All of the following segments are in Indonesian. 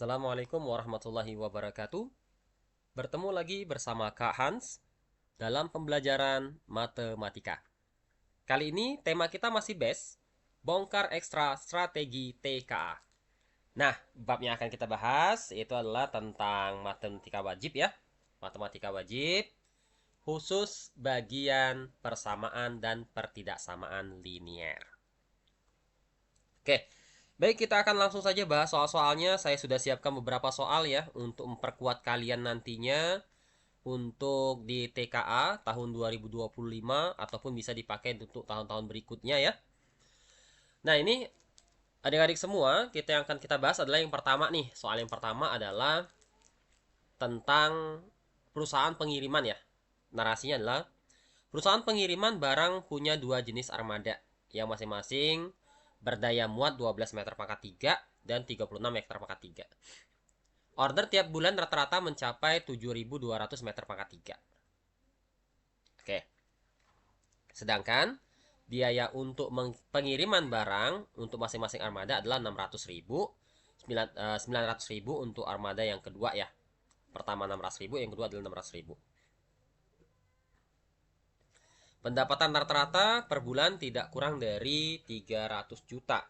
Assalamualaikum warahmatullahi wabarakatuh. Bertemu lagi bersama Kak Hans dalam pembelajaran matematika. Kali ini tema kita masih base, bongkar ekstra strategi TKA. Nah, bab yang akan kita bahas itu adalah tentang matematika wajib ya. Matematika wajib khusus bagian persamaan dan pertidaksamaan linier. Oke, baik, kita akan langsung saja bahas soal-soalnya. Saya sudah siapkan beberapa soal ya untuk memperkuat kalian nantinya untuk di TKA tahun 2025 ataupun bisa dipakai untuk tahun-tahun berikutnya ya. Nah, ini adik-adik semua, kita yang akan kita bahas adalah yang pertama nih. Soal yang pertama adalah tentang perusahaan pengiriman ya. Narasinya adalah perusahaan pengiriman barang punya dua jenis armada yang masing-masing berdaya muat 12 meter pangkat 3 dan 36 meter pangkat 3. Order tiap bulan rata-rata mencapai 7.200 meter pangkat 3. Oke. Sedangkan biaya untuk pengiriman barang untuk masing-masing armada adalah 600.000, 900.000 untuk armada yang kedua ya. Pertama 600.000, yang kedua adalah 600.000. Pendapatan rata-rata per bulan tidak kurang dari 300 juta.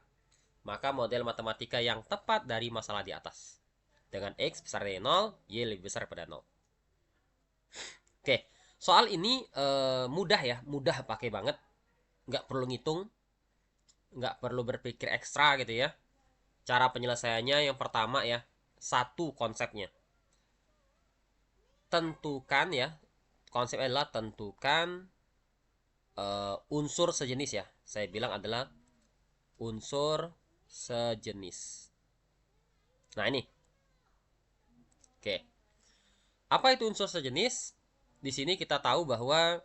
Maka model matematika yang tepat dari masalah di atas. Dengan X besar dari 0, Y lebih besar pada 0. Oke, soal ini mudah ya, mudah pakai banget. Nggak perlu ngitung, nggak perlu berpikir ekstra gitu ya. Cara penyelesaiannya yang pertama ya, satu konsepnya. Tentukan ya, konsepnya adalah tentukan unsur sejenis ya. Saya bilang adalah unsur sejenis. Nah ini, oke. Apa itu unsur sejenis? Di sini kita tahu bahwa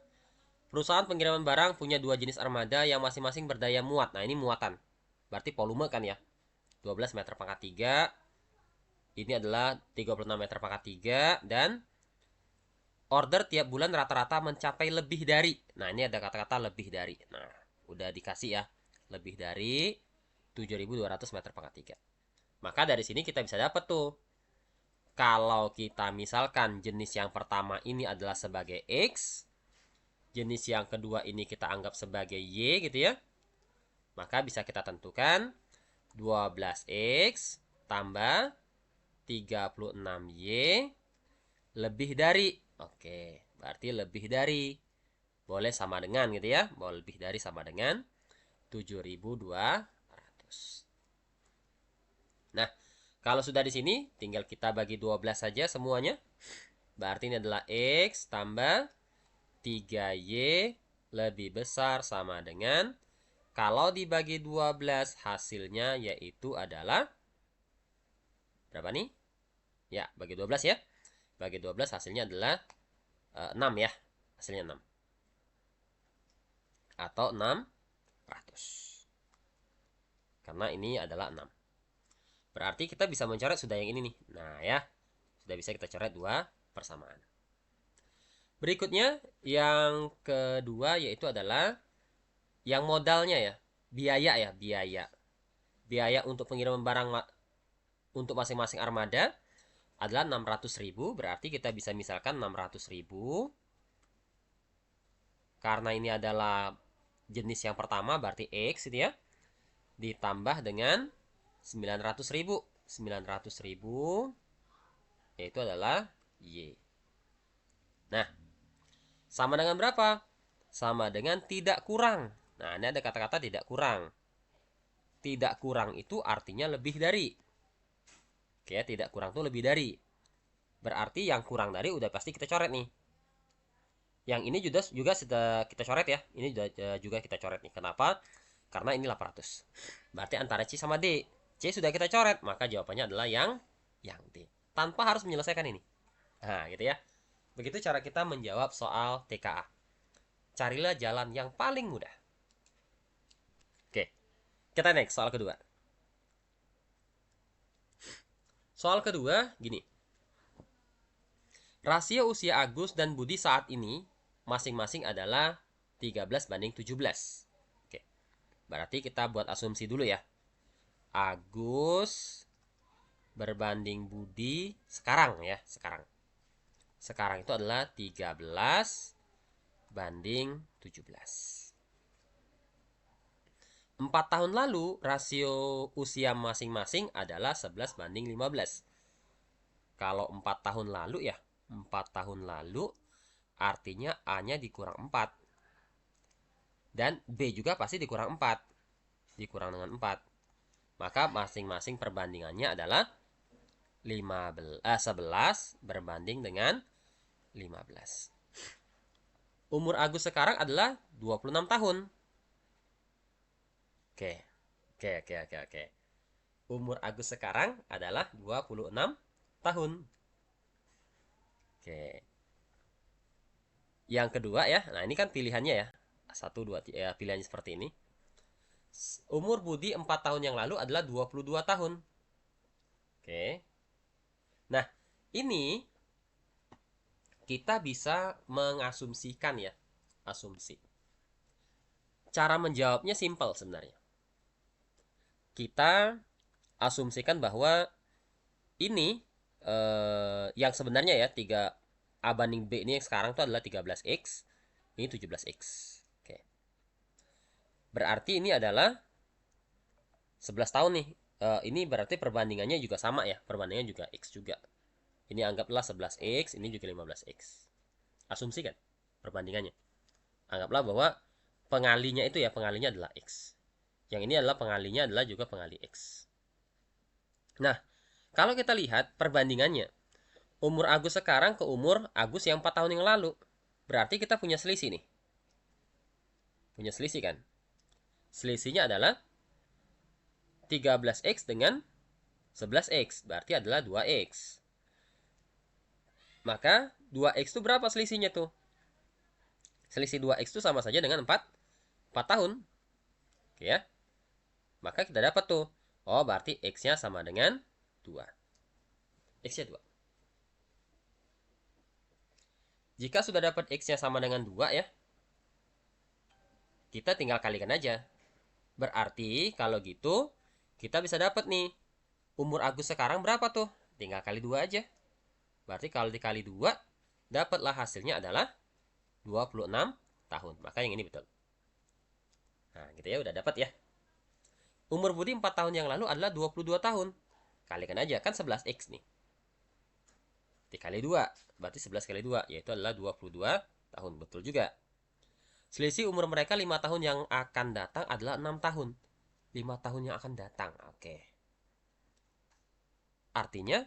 perusahaan pengiriman barang punya dua jenis armada yang masing-masing berdaya muat. Nah, ini muatan. Berarti volume kan ya. 12 meter pangkat 3. Ini adalah 36 meter pangkat 3. Dan order tiap bulan rata-rata mencapai lebih dari. Nah, ini ada kata-kata lebih dari. Nah, udah dikasih ya. Lebih dari 7.200 meter pangkat 3. Maka dari sini kita bisa dapat tuh. Kalau kita misalkan jenis yang pertama ini adalah sebagai X, jenis yang kedua ini kita anggap sebagai Y gitu ya. Maka bisa kita tentukan 12X tambah 36Y lebih dari. Oke, berarti lebih dari. Boleh sama dengan gitu ya. Boleh lebih dari sama dengan 7.200. Nah, kalau sudah di sini tinggal kita bagi 12 saja semuanya. Berarti ini adalah X tambah 3Y lebih besar sama dengan, kalau dibagi 12 hasilnya yaitu adalah berapa nih? Ya, bagi 12 ya. Bagi 12 hasilnya adalah 6 ya. Hasilnya 6. Atau 600. Karena ini adalah 6. Berarti kita bisa mencoret sudah yang ini nih. Nah ya, sudah bisa kita coret dua persamaan. Berikutnya yang kedua yaitu adalah yang modalnya ya. Biaya ya, biaya. Biaya untuk pengiriman barang untuk masing-masing armada adalah 600.000. Berarti kita bisa misalkan 600.000. Karena ini adalah jenis yang pertama berarti X gitu ya. Ditambah dengan 900.000. 900.000 yaitu adalah Y. Nah, sama dengan berapa? Sama dengan tidak kurang. Nah, ini ada kata-kata tidak kurang. Tidak kurang itu artinya lebih dari. Oke, tidak kurang itu lebih dari. Berarti yang kurang dari udah pasti kita coret nih. Yang ini juga sudah kita coret ya. Ini juga kita coret nih. Kenapa? Karena ini 800. Berarti antara C sama D. C sudah kita coret, maka jawabannya adalah yang D. Tanpa harus menyelesaikan ini. Nah, gitu ya. Begitu cara kita menjawab soal TKA. Carilah jalan yang paling mudah. Oke, kita next soal kedua. Soal kedua gini. Rasio usia Agus dan Budi saat ini masing-masing adalah 13:17. Oke. Berarti kita buat asumsi dulu ya. Agus berbanding budi sekarang ya, sekarang. Sekarang itu adalah 13 banding 17. 4 tahun lalu rasio usia masing-masing adalah 11 banding 15. Kalau 4 tahun lalu ya, 4 tahun lalu artinya A-nya dikurang 4. Dan B juga pasti dikurang 4. Dikurang dengan 4. Maka masing-masing perbandingannya adalah 11 berbanding dengan 15. Umur Agus sekarang adalah 26 tahun. Oke. Umur Agus sekarang adalah 26 tahun. Oke. Yang kedua ya, nah ini kan pilihannya ya. 1, 2, 3, ya, pilihannya seperti ini. Umur Budi 4 tahun yang lalu adalah 22 tahun. Oke. Nah, ini kita bisa mengasumsikan ya. Asumsi. Cara menjawabnya simpel sebenarnya. Kita asumsikan bahwa ini yang sebenarnya ya 3A banding B ini yang sekarang itu adalah 13X, ini 17X. Oke. Berarti ini adalah 11 tahun nih. Ini berarti perbandingannya juga sama ya, perbandingannya juga X juga. Ini anggaplah 11X, ini juga 15X. Asumsi kan perbandingannya. Anggaplah bahwa pengalinya itu ya, pengalinya adalah X. Yang ini adalah pengalinya adalah juga pengali X. Nah, kalau kita lihat perbandingannya, umur Agus sekarang ke umur Agus yang 4 tahun yang lalu. Berarti kita punya selisih nih. Punya selisih kan? Selisihnya adalah 13X dengan 11X. Berarti adalah 2X. Maka 2X itu berapa selisihnya tuh? Selisih 2X itu sama saja dengan 4 tahun. Oke ya. Maka kita dapat tuh. Oh, berarti X-nya sama dengan 2. X-nya 2. Jika sudah dapat X-nya sama dengan 2 ya, kita tinggal kalikan aja. Berarti kalau gitu, kita bisa dapat nih. Umur Agus sekarang berapa tuh? Tinggal kali 2 aja. Berarti kalau dikali 2, dapatlah hasilnya adalah 26 tahun. Maka yang ini betul. Nah, gitu ya, udah dapat ya. Umur Budi 4 tahun yang lalu adalah 22 tahun. Kalikan aja, kan 11X nih. Dikali 2, berarti 11 kali 2, yaitu adalah 22 tahun. Betul juga. Selisih umur mereka 5 tahun yang akan datang adalah 6 tahun. 5 tahun yang akan datang, oke. Artinya,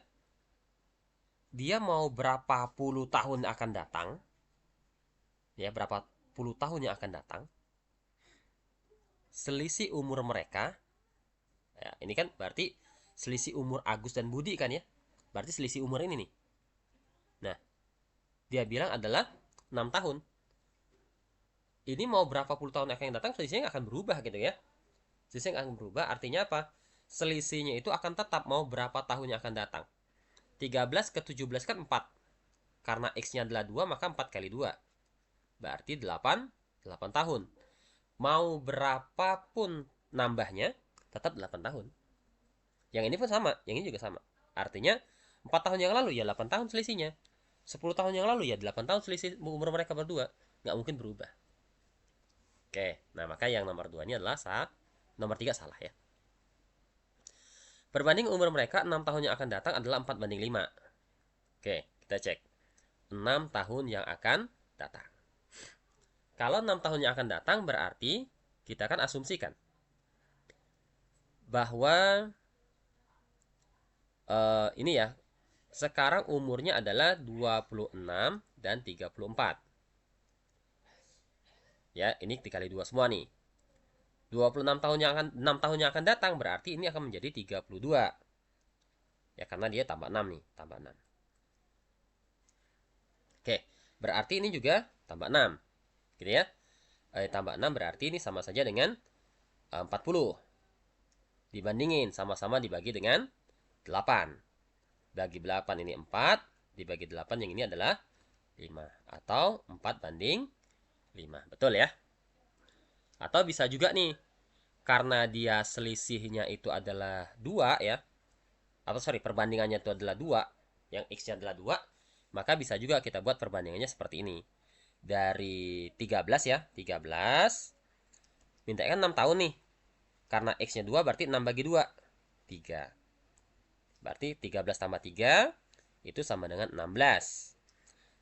dia mau berapa puluh tahun akan datang. Ya, berapa puluh tahun yang akan datang. Selisih umur mereka, ya, ini kan berarti selisih umur Agus dan Budi kan ya. Berarti selisih umur ini nih. Nah, dia bilang adalah 6 tahun. Ini mau berapa puluh tahun akan datang, selisihnya akan berubah gitu ya. Selisihnya akan berubah, artinya apa? Selisihnya itu akan tetap mau berapa tahun yang akan datang. 13 ke 17 kan 4. Karena X-nya adalah 2, maka 4 kali 2. Berarti 8 tahun. Mau berapapun nambahnya, tetap 8 tahun. Yang ini pun sama, yang ini juga sama. Artinya 4 tahun yang lalu ya 8 tahun selisihnya. 10 tahun yang lalu ya 8 tahun selisih umur mereka berdua. Nggak mungkin berubah. Oke, nah maka yang nomor 2 ini adalah nomor 3 salah ya. Perbanding umur mereka 6 tahun yang akan datang adalah 4 banding 5. Oke, kita cek. 6 tahun yang akan datang. Kalau 6 tahun yang akan datang berarti kita akan asumsikan bahwa ini ya, sekarang umurnya adalah 26 dan 34. Ya, ini dikali 2 semua nih. 26 tahun yang akan 6 tahun yang akan datang berarti ini akan menjadi 32. Ya, karena dia tambah 6 nih, tambah 6. Oke, berarti ini juga tambah 6. Gitu ya. Tambah 6 berarti ini sama saja dengan 40. Dibandingin, sama-sama dibagi dengan 8. Bagi 8 ini 4, dibagi 8 yang ini adalah 5. Atau 4 banding 5. Betul ya? Atau bisa juga nih, karena dia selisihnya itu adalah 2 ya, atau sorry, perbandingannya itu adalah 2, yang X-nya adalah 2, maka bisa juga kita buat perbandingannya seperti ini. Dari 13 ya, 13, minta kan 6 tahun nih. Karena X-nya 2 berarti 6 bagi 2, 3. Berarti 13 tambah 3 itu sama dengan 16.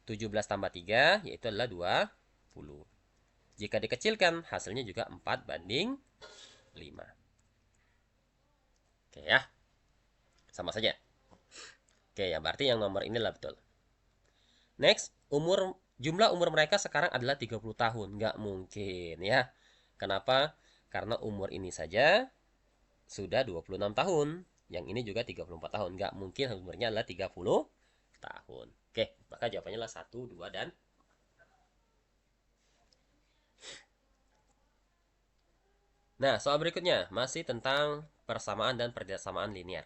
17 tambah 3 yaitu adalah 20. Jika dikecilkan hasilnya juga 4:5. Oke ya. Sama saja. Oke ya, berarti yang nomor ini adalah betul. Next, jumlah umur mereka sekarang adalah 30 tahun. Nggak mungkin ya. Kenapa? Karena umur ini saja sudah 26 tahun. Yang ini juga 34 tahun. Nggak mungkin umurnya adalah 30 tahun. Oke, maka jawabannya adalah 1, 2, dan nah, soal berikutnya masih tentang persamaan dan persamaan linear.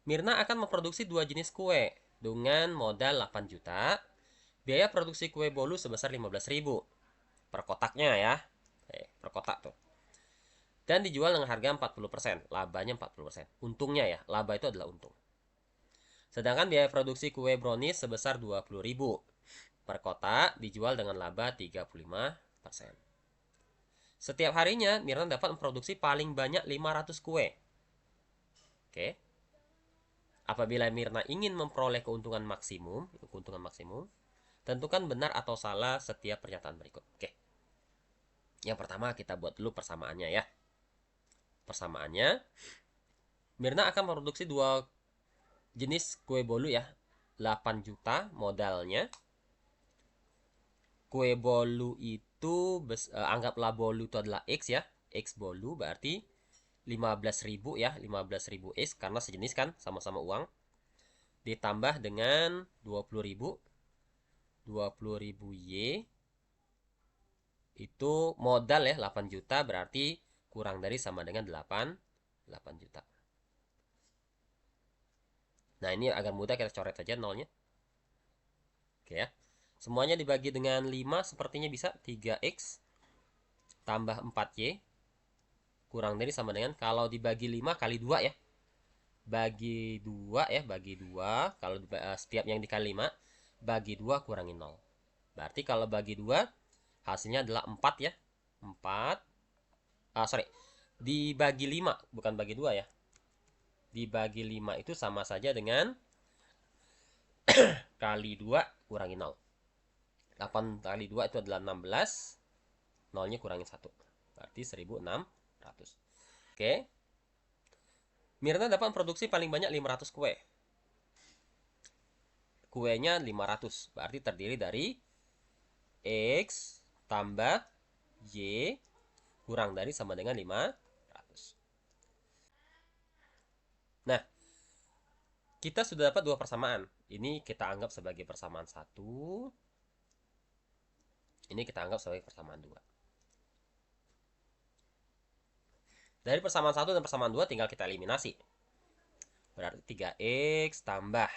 Mirna akan memproduksi 2 jenis kue dengan modal 8 juta. Biaya produksi kue bolu sebesar 15.000 per kotaknya ya. Per kotak tuh. Dan dijual dengan harga 40%. Labanya 40%. Untungnya ya, laba itu adalah untung. Sedangkan biaya produksi kue brownies sebesar 20.000 per kotak, dijual dengan laba 35%. Setiap harinya Mirna dapat memproduksi paling banyak 500 kue. Oke. Apabila Mirna ingin memperoleh keuntungan maksimum, tentukan benar atau salah setiap pernyataan berikut. Oke. Yang pertama kita buat dulu persamaannya ya. Persamaannya, Mirna akan memproduksi 2 jenis kue bolu ya. 8 juta modalnya. Kue bolu itu anggaplah bolu itu adalah X ya. X bolu berarti 15.000 ya. 15.000 X karena sejenis kan, sama-sama uang. Ditambah dengan 20.000. 20.000 Y itu modal ya 8 juta berarti kurang dari sama dengan 8 juta. Nah, ini agar mudah kita coret saja nolnya. Oke ya. Semuanya dibagi dengan 5 sepertinya bisa 3X tambah 4Y kurang dari sama dengan, kalau dibagi 5 kali 2 ya. Bagi 2 ya, bagi 2. Kalau setiap yang dikali 5, bagi 2 kurangi 0. Berarti kalau bagi 2, hasilnya adalah 4 ya. 4. Dibagi 5, bukan bagi 2 ya. Dibagi 5 itu sama saja dengan kali 2 kurangi 0. 8 kali 2 itu adalah 16. 0-nya kurangi 1. Berarti 1.600. Oke. Mirna dapat produksi paling banyak 500 kue. Kuenya 500. Berarti terdiri dari X tambah Y kurang dari sama dengan 500. Nah, kita sudah dapat 2 persamaan. Ini kita anggap sebagai persamaan 1. Ini kita anggap sebagai persamaan 2. Dari persamaan 1 dan persamaan 2 tinggal kita eliminasi. Berarti 3X tambah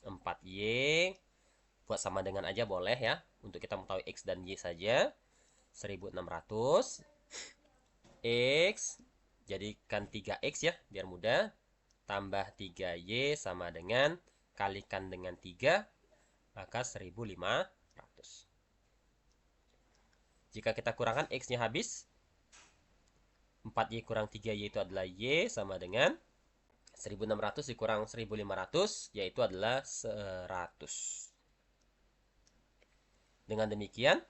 4Y. Buat sama dengan aja boleh ya. Untuk kita mengetahui X dan Y saja. 1.600. X. Jadikan 3X ya. Biar mudah. Tambah 3Y sama dengan. Kalikan dengan 3. Maka 1.500. Jika kita kurangkan X-nya habis. 4Y kurang 3Y itu adalah Y sama dengan 1.600 dikurang 1.500 yaitu adalah 100. Dengan demikian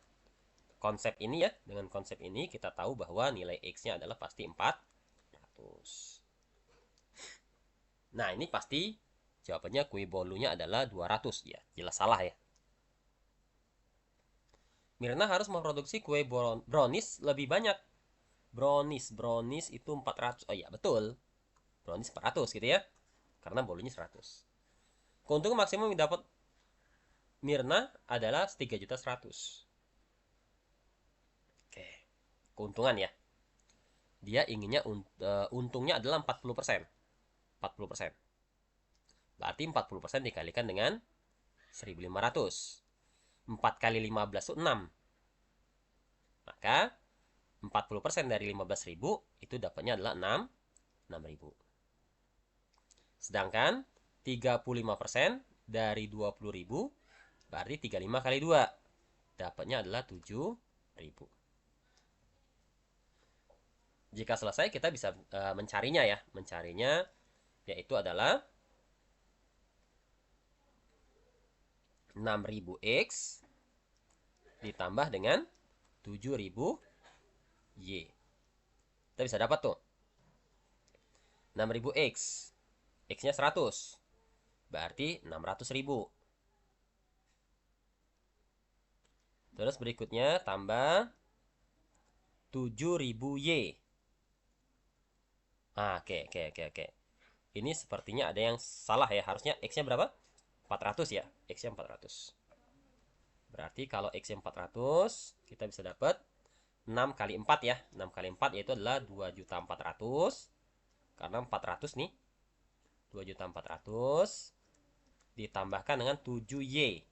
konsep ini ya, dengan konsep ini kita tahu bahwa nilai X-nya adalah pasti 400. Nah, ini pasti jawabannya kue bolunya adalah 200 ya. Jelas salah ya. Mirna harus memproduksi kue brownies lebih banyak. Brownies itu 400. Oh iya, betul. Brownies 400 gitu ya. Karena bolunya 100. Keuntungan maksimum yang dapat Mirna adalah 3.100.000. Oke. Keuntungan ya. Dia inginnya untungnya adalah 40%. 40%. Berarti 40% dikalikan dengan 1.500. 4 kali 15 itu 6. Maka 40% dari 15.000 itu dapatnya adalah 6.000. Sedangkan 35% dari 20.000 berarti 35 kali 2. Dapatnya adalah 7.000. Jika selesai kita bisa mencarinya ya. Mencarinya yaitu adalah 6.000x ditambah dengan 7.000y. Kita bisa dapat tuh 6.000x. X-nya 100. Berarti 600.000. Terus berikutnya tambah 7.000y. Oke. Ini sepertinya ada yang salah ya. Harusnya X-nya berapa? 400 ya. X-nya 400. Berarti kalau X-nya 400, kita bisa dapat 6 kali 4 ya. 6 kali 4 yaitu adalah 2.400.000. Karena 400 nih. 2.400.000 ditambahkan dengan 7Y.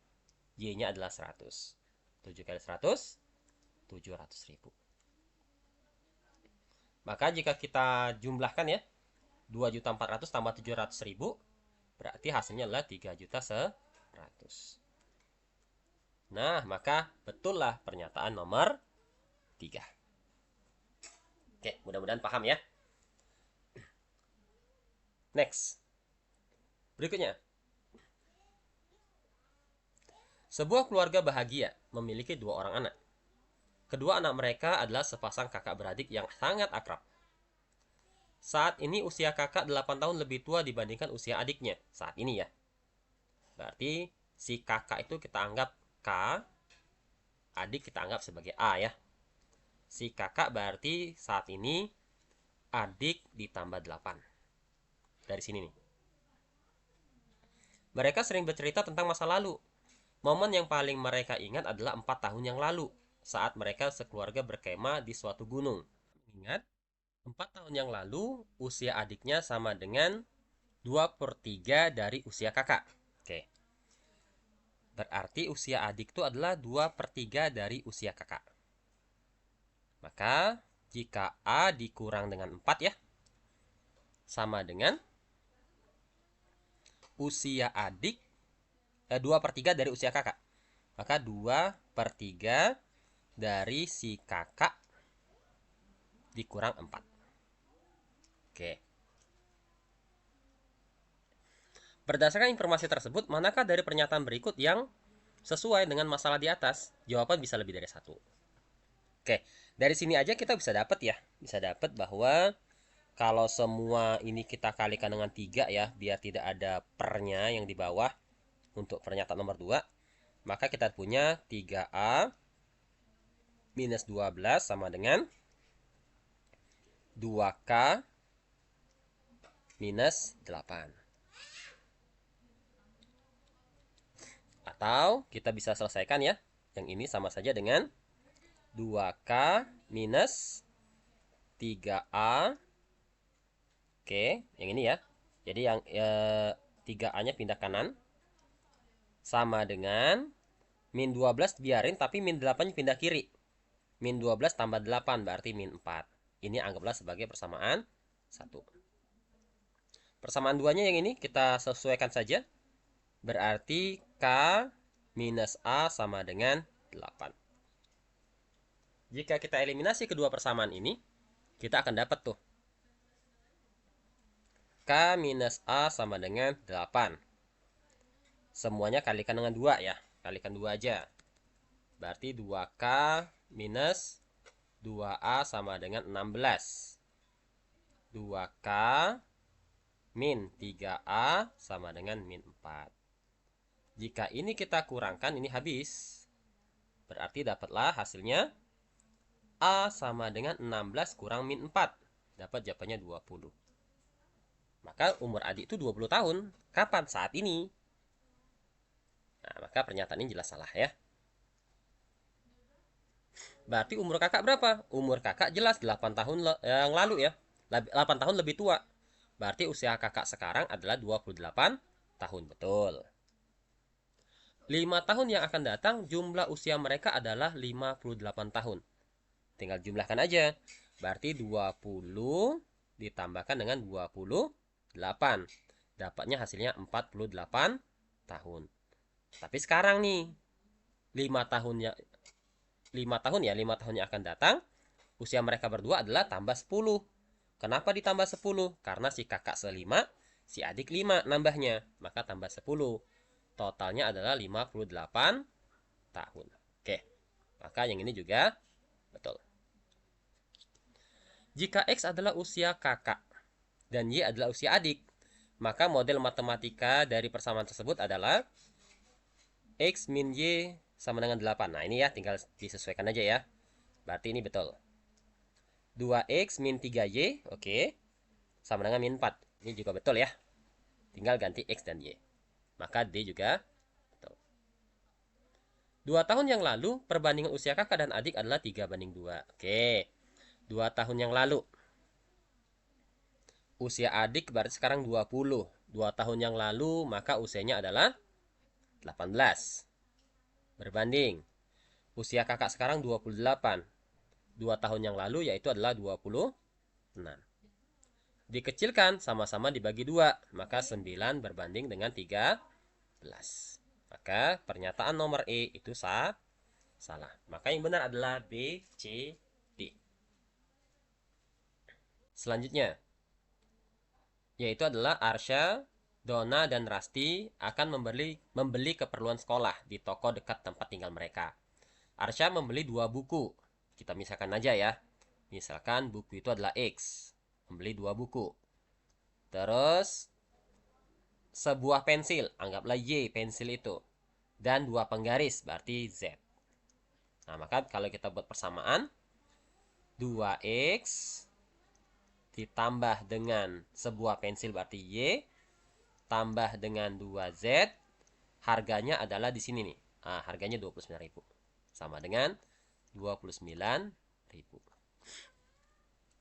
Y-nya adalah 100. 7 kali 100, 700.000. Maka jika kita jumlahkan ya, 2.400.000 tambah 700.000, berarti hasilnya adalah 3.100.000. Nah, maka betullah pernyataan nomor 3. Oke, mudah-mudahan paham ya. Next. Berikutnya. Sebuah keluarga bahagia memiliki 2 orang anak. Kedua anak mereka adalah sepasang kakak beradik yang sangat akrab. Saat ini usia kakak 8 tahun lebih tua dibandingkan usia adiknya. Saat ini ya. Berarti si kakak itu kita anggap K, adik kita anggap sebagai A ya. Si kakak berarti saat ini adik ditambah 8. Dari sini nih. Mereka sering bercerita tentang masa lalu. Momen yang paling mereka ingat adalah 4 tahun yang lalu, saat mereka sekeluarga berkemah di suatu gunung. Ingat, 4 tahun yang lalu usia adiknya sama dengan 2/3 dari usia kakak. Oke. Berarti usia adik itu adalah 2/3 dari usia kakak. Maka jika A dikurang dengan 4 ya, sama dengan usia adik 2/3 dari usia kakak. Maka 2/3 dari si kakak dikurang 4. Oke. Berdasarkan informasi tersebut, manakah dari pernyataan berikut yang sesuai dengan masalah di atas? Jawaban bisa lebih dari 1. Oke, dari sini aja kita bisa dapat ya. Bisa dapat bahwa kalau semua ini kita kalikan dengan 3 ya, biar tidak ada pernya yang di bawah untuk pernyataan nomor 2, maka kita punya 3A minus 12 sama dengan 2K minus 8. Atau kita bisa selesaikan ya. Yang ini sama saja dengan 2K minus 3A. Oke, yang ini ya. Jadi yang 3A-nya pindah kanan. Sama dengan min 12 biarin, tapi min 8-nya pindah kiri. Min 12 tambah 8 berarti min 4. Ini anggaplah sebagai persamaan 1. Persamaan 2-nya yang ini kita sesuaikan saja. Berarti K minus A sama dengan 8. Jika kita eliminasi kedua persamaan ini, kita akan dapat tuh K minus A sama dengan 8. Semuanya kalikan dengan 2 ya. Kalikan 2 aja. Berarti 2K minus 2A sama dengan 16. 2K min 3A sama dengan min 4. Jika ini kita kurangkan, ini habis. Berarti dapatlah hasilnya A sama dengan 16 kurang min 4. Dapat jawabannya 20. Maka umur adik itu 20 tahun. Kapan? Saat ini. Nah, maka pernyataan ini jelas salah ya. Berarti umur kakak berapa? Umur kakak jelas 8 tahun yang lalu ya. 8 tahun lebih tua. Berarti usia kakak sekarang adalah 28 tahun. Betul. 5 tahun yang akan datang, jumlah usia mereka adalah 58 tahun. Tinggal jumlahkan aja. Berarti 20 ditambahkan dengan 28. Dapatnya hasilnya 48 tahun. Tapi sekarang nih, 5 tahunnya 5 tahun yang akan datang, usia mereka berdua adalah tambah 10. Kenapa ditambah 10? Karena si kakak selima, si adik 5 nambahnya, maka tambah 10. Totalnya adalah 58 tahun. Oke, maka yang ini juga betul. Jika X adalah usia kakak dan Y adalah usia adik, maka model matematika dari persamaan tersebut adalah X min Y sama dengan 8. Nah ini ya, tinggal disesuaikan aja ya. Berarti ini betul. 2X min 3Y, oke. Sama dengan min 4. Ini juga betul ya. Tinggal ganti X dan Y. Maka D juga betul. 2 tahun yang lalu, perbandingan usia kakak dan adik adalah 3:2. Oke. 2 tahun yang lalu. Usia adik berarti sekarang 20. 2 tahun yang lalu, maka usianya adalah 18. Berbanding. Usia kakak sekarang 28. 2 tahun yang lalu yaitu adalah 26. Dikecilkan, sama-sama dibagi 2. Maka 9 berbanding dengan 13. Maka pernyataan nomor E itu salah. Maka yang benar adalah B, C, D. Selanjutnya, yaitu adalah Arsya, Donna, dan Rasti akan membeli keperluan sekolah di toko dekat tempat tinggal mereka. Arsya membeli 2 buku. Kita misalkan aja ya. Misalkan buku itu adalah X. Membeli 2 buku. Terus sebuah pensil, anggaplah Y pensil itu. Dan 2 penggaris, berarti Z. Nah, maka kalau kita buat persamaan, 2X ditambah dengan sebuah pensil berarti Y, tambah dengan 2Z, harganya adalah di sini nih. Nah, harganya 29.000. Sama dengan 29.000.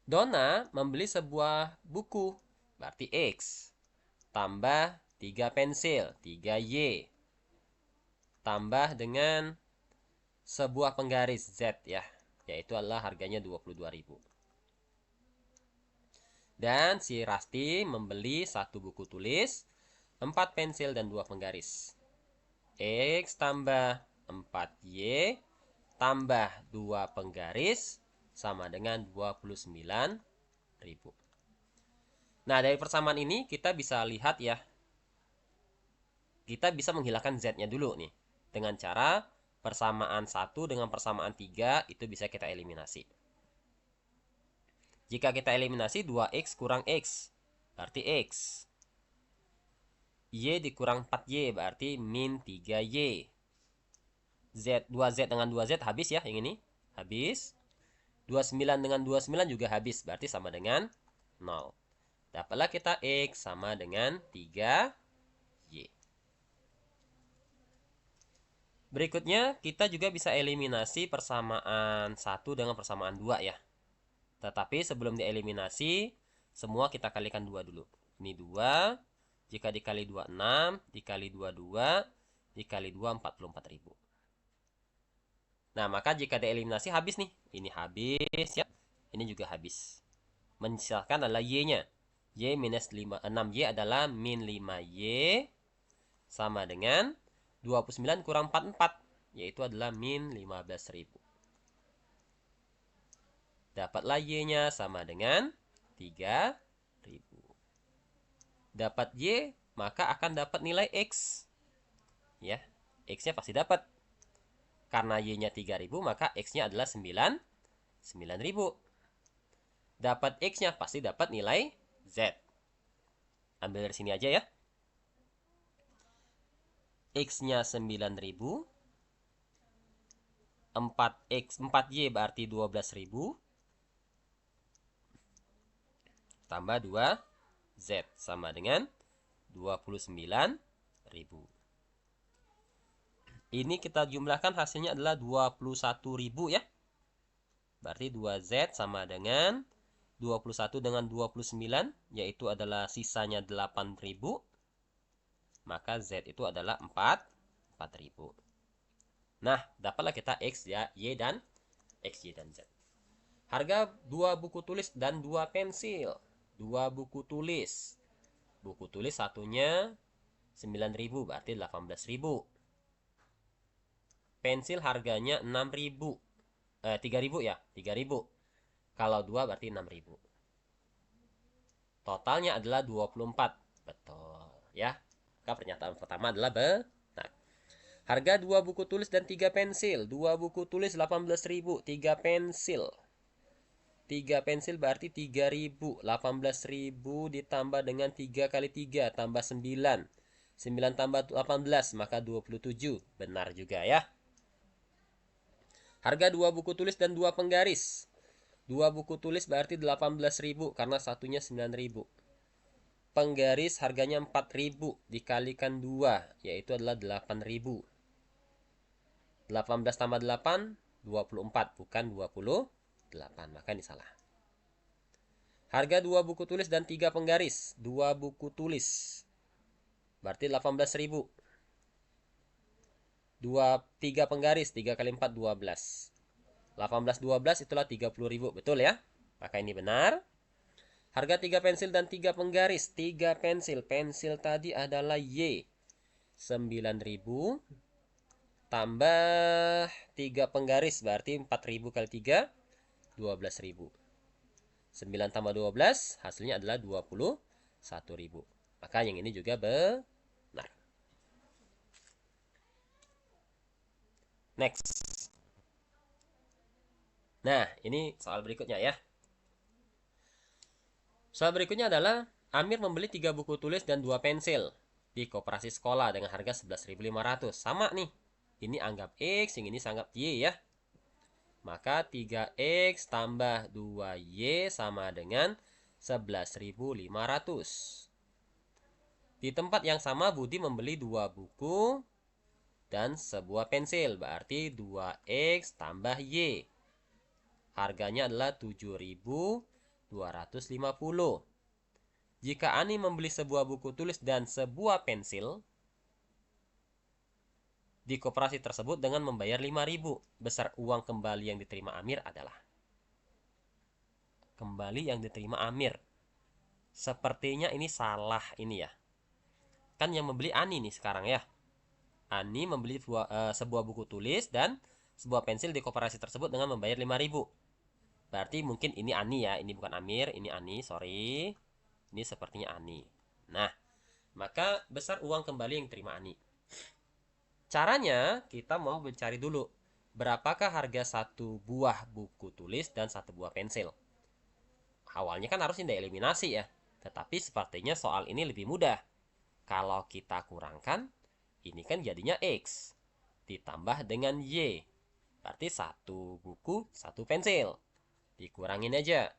Donna membeli sebuah buku, berarti X, tambah 3 pensil, 3Y, tambah dengan sebuah penggaris Z ya, yaitu adalah harganya 22.000. Dan si Rasti membeli 1 buku tulis, 4 pensil, dan 2 penggaris. X tambah 4Y tambah 2 penggaris sama dengan 29.000. Nah, dari persamaan ini kita bisa lihat ya. Kita bisa menghilangkan Z-nya dulu nih. Dengan cara persamaan 1 dengan persamaan 3 itu bisa kita eliminasi. Jika kita eliminasi 2X kurang X, berarti X. Y dikurang 4Y, berarti min 3Y. 2Z dengan 2Z habis ya, yang ini. Habis. 29 dengan 29 juga habis, berarti sama dengan 0. Dapatlah kita X sama dengan 3Y. Berikutnya, kita juga bisa eliminasi persamaan 1 dengan persamaan 2 ya. Tetapi sebelum dieliminasi, semua kita kalikan 2 dulu. Ini 2, jika dikali 2, 6, dikali 2, 2, dikali 2, 44.000. Nah, maka jika dieliminasi habis nih. Ini habis ya. Ini juga habis. Menyisakan adalah Y-nya. Y minus 6Y adalah min 5Y sama dengan 29 kurang 44, yaitu adalah min 15.000. Dapatlah Y-nya sama dengan 3.000. Dapat Y, maka akan dapat nilai X. Ya, X-nya pasti dapat. Karena Y-nya 3.000, maka X-nya adalah 9.000. Dapat X-nya pasti dapat nilai Z. Ambil dari sini aja ya. X-nya 9.000. 4Y berarti 12.000. Tambah 2Z sama dengan 29.000. Ini kita jumlahkan hasilnya adalah 21.000 ya. Berarti 2Z sama dengan 21 dengan 29, yaitu adalah sisanya 8.000. Maka Z itu adalah 4.000. Nah, dapatlah kita X ya, Y dan X, Y dan Z. Harga 2 buku tulis dan 2 pensil. 2 buku tulis Buku tulis satunya 9.000 berarti 18.000. Pensil harganya 6.000. 3.000 ya, 3.000. Kalau 2 berarti 6.000. Totalnya adalah 24. Betul, ya. Maka pernyataan pertama adalah benar. Harga 2 buku tulis dan 3 pensil. 2 buku tulis 18.000, 3 pensil. 3 pensil berarti 3.000. 18.000 ditambah dengan 3 kali 3 tambah 9. 9 tambah 18 maka 27. Benar juga ya. Harga 2 buku tulis dan 2 penggaris. 2 buku tulis berarti 18.000 karena satunya 9.000. Penggaris harganya 4.000 dikalikan 2 yaitu adalah 8.000. 18 tambah 8 24 bukan 28. Maka ini salah. Harga 2 buku tulis dan 3 penggaris. 2 buku tulis berarti 18.000. 3 penggaris 3 kali 4 12. 18 12 itulah 30.000. Betul ya? Maka ini benar. Harga 3 pensil dan 3 penggaris. 3 pensil. Pensil tadi adalah Y. 9.000 tambah 3 penggaris berarti 4.000 kali 3 12.000. 9 tambah 12 hasilnya adalah 21.000. Maka yang ini juga benar. Next. Nah, ini soal berikutnya ya. Soal berikutnya adalah Amir membeli 3 buku tulis dan 2 pensil di koperasi sekolah dengan harga 11.500. Sama nih. Ini anggap X, yang ini anggap Y ya. Maka 3X tambah 2Y sama dengan 11.500. Di tempat yang sama Budi membeli 2 buku dan sebuah pensil. Berarti 2X tambah Y. Harganya adalah 7.250. Jika Ani membeli sebuah buku tulis dan sebuah pensil di koperasi tersebut dengan membayar 5.000, besar uang kembali yang diterima Amir adalah. Kembali yang diterima Amir. Sepertinya ini salah ini ya. Kan yang membeli Ani nih sekarang ya. Ani membeli sebuah buku tulis dan sebuah pensil di koperasi tersebut dengan membayar 5.000. Berarti mungkin ini Ani ya, ini bukan Amir, ini Ani, sorry. Ini sepertinya Ani. Nah, maka besar uang kembali yang diterima Ani. Caranya kita mau mencari dulu berapakah harga satu buah buku tulis dan satu buah pensil. Awalnya kan harusnya dieliminasi ya, tetapi sepertinya soal ini lebih mudah. Kalau kita kurangkan, ini kan jadinya X ditambah dengan Y. Berarti satu buku, satu pensil. Dikurangin aja.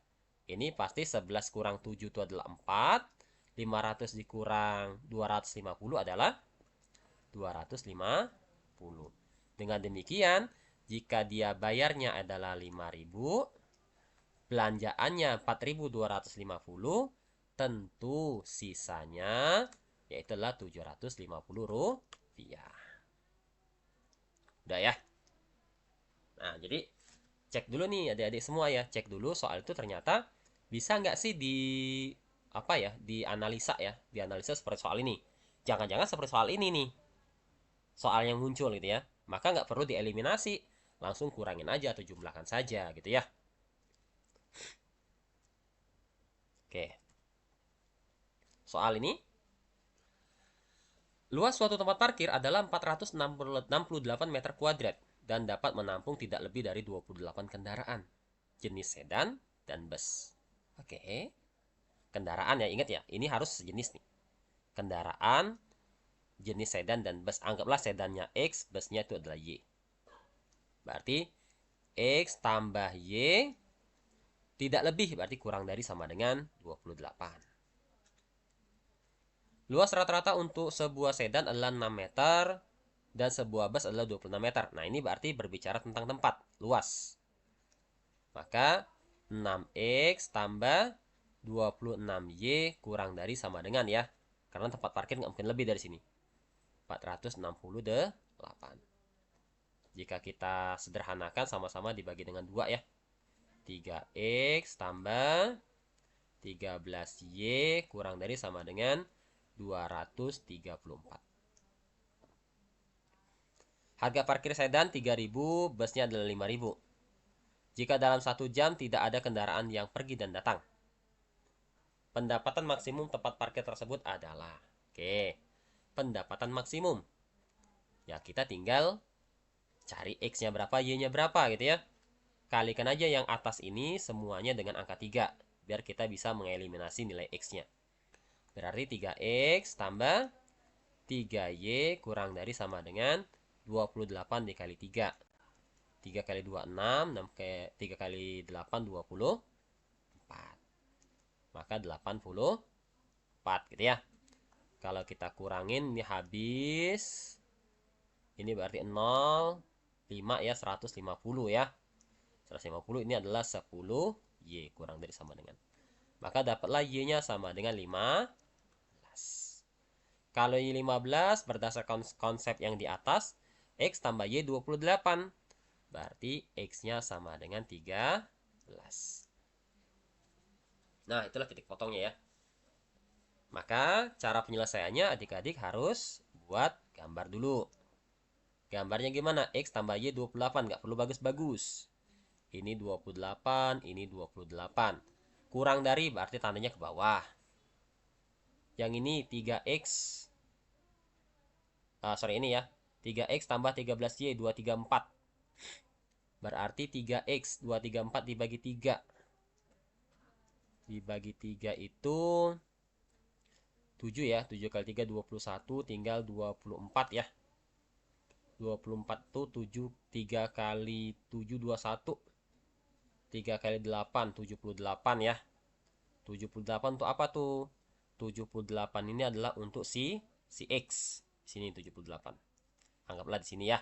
Ini pasti 11 kurang 7 itu adalah 4. 500 dikurang 250 adalah 250. Dengan demikian, jika dia bayarnya adalah 5.000, belanjaannya 4.250, tentu sisanya yaitu adalah 750 rupiah. Udah ya? Nah, jadi cek dulu nih adik-adik semua ya. Cek dulu soal itu ternyata bisa nggak sih dianalisa ya. Dianalisa seperti soal ini. Jangan-jangan seperti soal ini nih. Soal yang muncul gitu ya. Maka nggak perlu dieliminasi. Langsung kurangin aja atau jumlahkan saja gitu ya. Oke. Soal ini. Luas suatu tempat parkir adalah 468 meter kuadrat dan dapat menampung tidak lebih dari 28 kendaraan. Jenis sedan dan bus. Oke. Kendaraan ya, ingat ya. Ini harus sejenis nih. Kendaraan, jenis sedan dan bus. Anggaplah sedannya X, busnya itu adalah Y. Berarti X tambah Y tidak lebih, berarti kurang dari sama dengan 28. Luas rata-rata untuk sebuah sedan adalah 6 meter dan sebuah bus adalah 26 meter. Nah, ini berarti berbicara tentang tempat, luas. Maka 6X tambah 26Y kurang dari sama dengan ya. Karena tempat parkir nggak mungkin lebih dari sini. 468. Jika kita sederhanakan sama-sama dibagi dengan 2 ya. 3X tambah 13Y kurang dari sama dengan 234. Harga parkir sedan 3.000, busnya adalah 5.000. Jika dalam 1 jam tidak ada kendaraan yang pergi dan datang, pendapatan maksimum tempat parkir tersebut adalah, oke, pendapatan maksimum. Ya, kita tinggal cari X-nya berapa, Y-nya berapa gitu ya. Kalikan aja yang atas ini semuanya dengan angka 3, biar kita bisa mengeliminasi nilai X-nya. Berarti 3X tambah 3Y kurang dari sama dengan 28 dikali 3. 3 kali 2, 6. 3 kali 8, 24. Maka 84 gitu ya. Kalau kita kurangin ini habis. Ini berarti 0, 5 ya, 150 ya. 150 ini adalah 10 Y kurang dari sama dengan. Maka dapatlah Y-nya sama dengan 15. Kalau Y 15 berdasarkan konsep yang di atas, X tambah Y 28. Berarti X-nya sama dengan 13. Nah, itulah titik potongnya ya. Maka cara penyelesaiannya adik-adik harus buat gambar dulu. Gambarnya gimana? X tambah Y 28. Nggak perlu bagus-bagus. Ini 28, ini 28. Kurang dari berarti tandanya ke bawah. Yang ini 3X. Ini ya. 3X tambah 13Y 234. Berarti 3X 234 dibagi 3. Dibagi 3 itu 7 ya. 7 kali 3 21, tinggal 24 ya. 24 tuh 7, 3 kali 7 21. 3 kali 8 78 ya. 78 untuk apa tuh? 78 ini adalah untuk si X. Sini 78. Anggaplah di sini ya.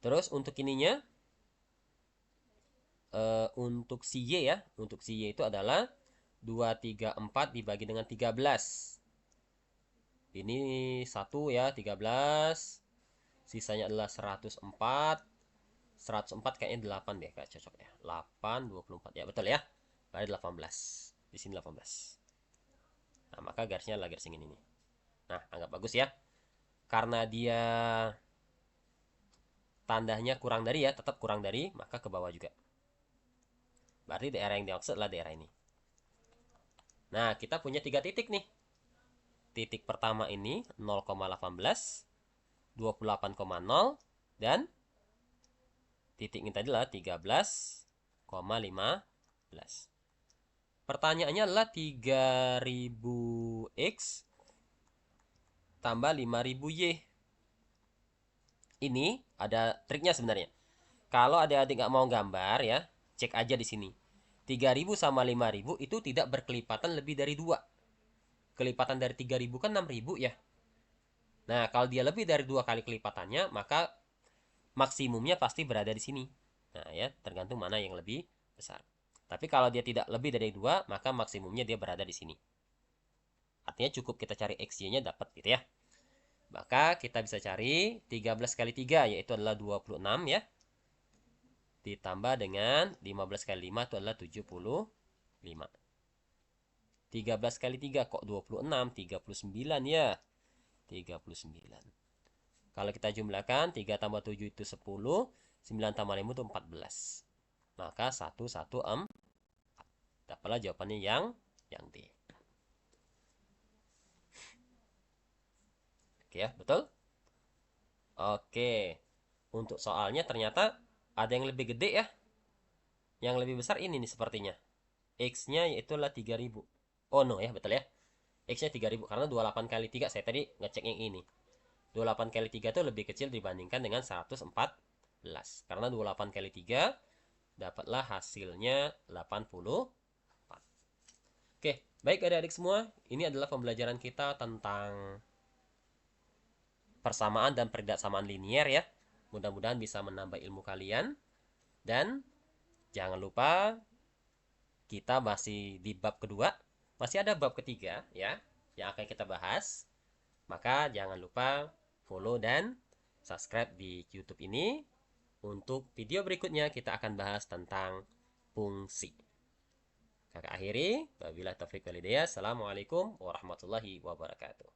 Terus untuk ininya untuk si Y ya. Untuk si Y itu adalah 234 dibagi dengan 13. Ini 1 ya, 13. Sisanya adalah 104. 104 kayaknya 8 deh, kayak cocok ya. 8, 24 ya, betul ya. Berarti 18. Di sini 18. Nah, maka garisnya adalah garis yang ini. Nah, anggap bagus ya. Karena dia tandanya kurang dari ya, tetap kurang dari, maka ke bawah juga. Berarti daerah yang dimaksud adalah daerah ini. Nah, kita punya 3 titik nih. Titik pertama ini 0,18, 28,0, dan titik ini tadi adalah 13,15. Pertanyaannya adalah 3000X tambah 5000Y. Ini ada triknya sebenarnya. Kalau adik-adik nggak mau gambar ya, cek aja di sini. 3000 sama 5000 itu tidak berkelipatan lebih dari 2. Kelipatan dari 3000 kan 6000 ya. Nah, kalau dia lebih dari 2 kali kelipatannya, maka maksimumnya pasti berada di sini. Nah, ya, tergantung mana yang lebih besar. Tapi kalau dia tidak lebih dari 2, maka maksimumnya dia berada di sini. Artinya cukup kita cari XY-nya dapat gitu ya. Maka kita bisa cari 13 kali 3, yaitu adalah 26 ya. Ditambah dengan 15 kali 5 itu adalah 75. 13 kali 3 kok 26? 39 ya. 39. Kalau kita jumlahkan 3 tambah 7 itu 10, 9 tambah 5 itu 14. Maka 114. Dapatlah jawabannya yang D. Oke ya, betul? Oke. Untuk soalnya ternyata ada yang lebih gede ya. Yang lebih besar ini nih sepertinya. X-nya itulah 3000. Oh no ya, betul ya. X-nya 3000 karena 28 kali 3 saya tadi ngecek yang ini. 28 kali 3 itu lebih kecil dibandingkan dengan 114. Karena 28 kali 3 dapatlah hasilnya 84. Oke, baik adik-adik semua. Ini adalah pembelajaran kita tentang persamaan dan perbedaan linier ya. Mudah-mudahan bisa menambah ilmu kalian. Dan jangan lupa kita masih di bab kedua. Masih ada bab ketiga ya yang akan kita bahas. Maka jangan lupa follow dan subscribe di YouTube ini. Untuk video berikutnya kita akan bahas tentang fungsi. Kakak akhiri, wabillahi taufiq walhidayah. Assalamualaikum warahmatullahi wabarakatuh.